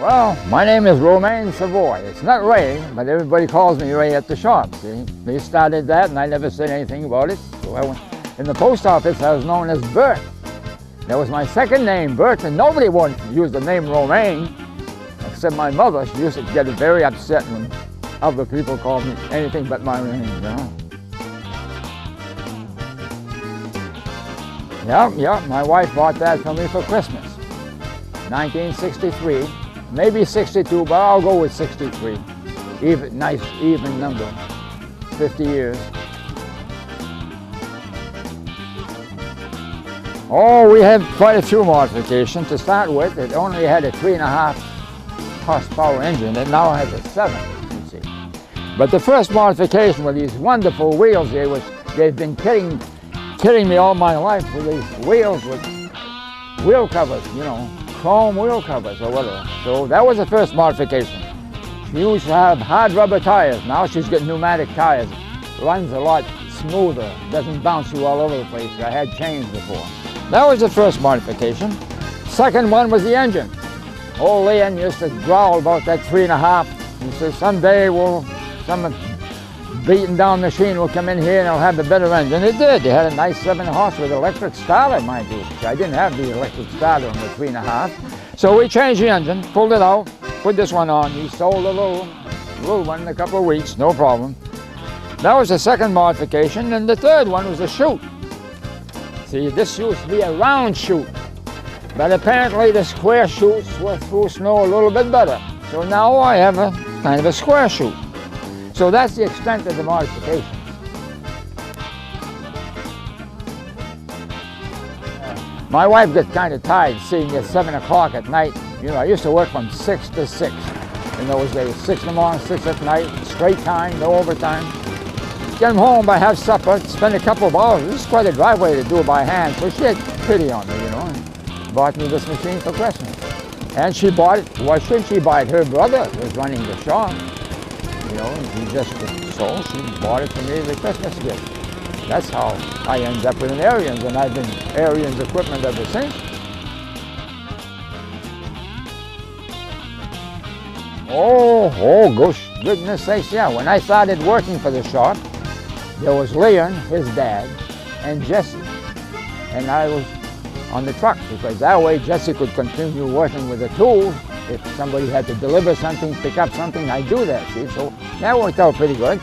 Well, my name is Romain Savoie. It's not Ray, but everybody calls me Ray at the shop. See? They started that and I never said anything about it. So I went, in the post office I was known as Bert. That was my second name, Bert, and nobody wanted to use the name Romain, except my mother. She used to get very upset when other people called me anything but my name, you know. Yeah, my wife bought that for me for Christmas. 1963. Maybe 62, but I'll go with 63. Nice, even number. 50 years. Oh, we had quite a few modifications. To start with, it only had a 3.5 horsepower engine. It now has a 7, you see. But the first modification were these wonderful wheels. They've been kidding me all my life with these wheels with wheel covers, you know. Chrome wheel covers or whatever. So that was the first modification. She used to have hard rubber tires. Now she's got pneumatic tires. Runs a lot smoother, doesn't bounce you all over the place. I had chains before. That was the first modification. Second one was the engine. Old Leon used to growl about that 3.5. He said, someday some beaten down machine will come in here and it'll have a better engine. It did. They had a nice 7 horse with electric starter, mind you. I didn't have the electric starter on the 3.5. So we changed the engine, pulled it out, put this one on. He sold a little one in a couple of weeks, no problem. That was the second modification, and the third one was a chute. See, this used to be a round chute, but apparently the square chutes were through snow a little bit better. So now I have a kind of a square chute. So that's the extent of the modifications. My wife got kind of tired seeing me at 7 o'clock at night. You know, I used to work from 6 to 6 in those days. 6 in the morning, 6 at night, straight time, no overtime. Get home, I have supper, spend a couple of hours. This is quite a driveway to do it by hand. So she had pity on me, you know, and bought me this machine for Christmas. And she bought it, why shouldn't she buy it? Her brother was running the shop. You know, he just sold, she bought it for me as a Christmas gift. That's how I ended up with an Ariens, and I've been Ariens equipment ever since. Oh, goodness sakes, yeah. When I started working for the shop, there was Leon, his dad, and Jesse. And I was on the truck, because that way Jesse could continue working with the tools. If somebody had to deliver something, pick up something, I'd do that, see? So that worked out pretty good.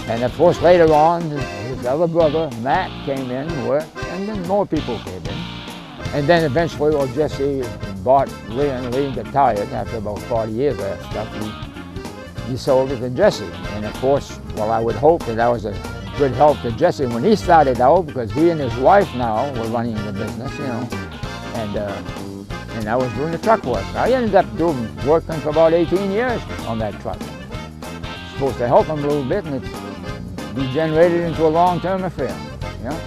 And of course, later on, his other brother, Matt, came in, and then more people came in. And then eventually, well, Jesse bought Leon. Leon got tired after about 40 years of that stuff. He sold it to Jesse. And of course, well, I would hope that was a good help to Jesse when he started out, because he and his wife now were running the business, you know. And I was doing the truck work. I ended up working for about 18 years on that truck. Supposed to help him a little bit, and it degenerated into a long-term affair. You know,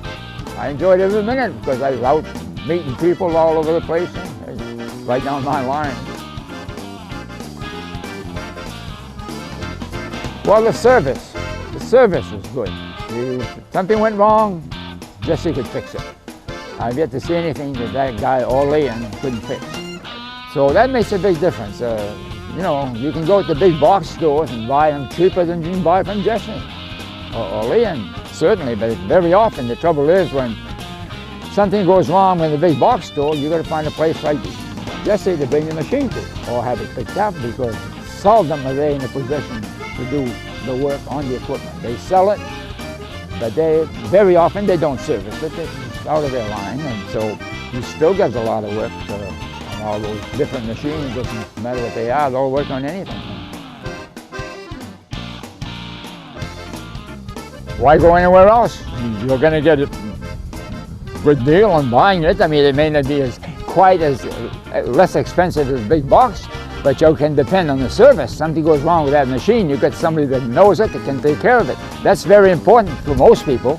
I enjoyed every minute because I was out meeting people all over the place, right down my line. Well, the service was good. If something went wrong, Jesse could fix it. I've yet to see anything that guy or Leon couldn't fix. So that makes a big difference. You know, you can go to the big box stores and buy them cheaper than you can buy from Jesse or Leon, certainly. But very often the trouble is when something goes wrong in the big box store, you got to find a place like Jesse to bring the machine to, or have it picked up, because seldom are they in a position to do the work on the equipment. They sell it, but very often they don't service it. It's out of their line, and so he still does a lot of work on all those different machines. Doesn't matter what they are, they'll work on anything. Why go anywhere else? You're going to get a good deal on buying it. I mean, it may not be quite as less expensive as a big box, but you can depend on the service. Something goes wrong with that machine, you get somebody that knows it, that can take care of it. That's very important for most people.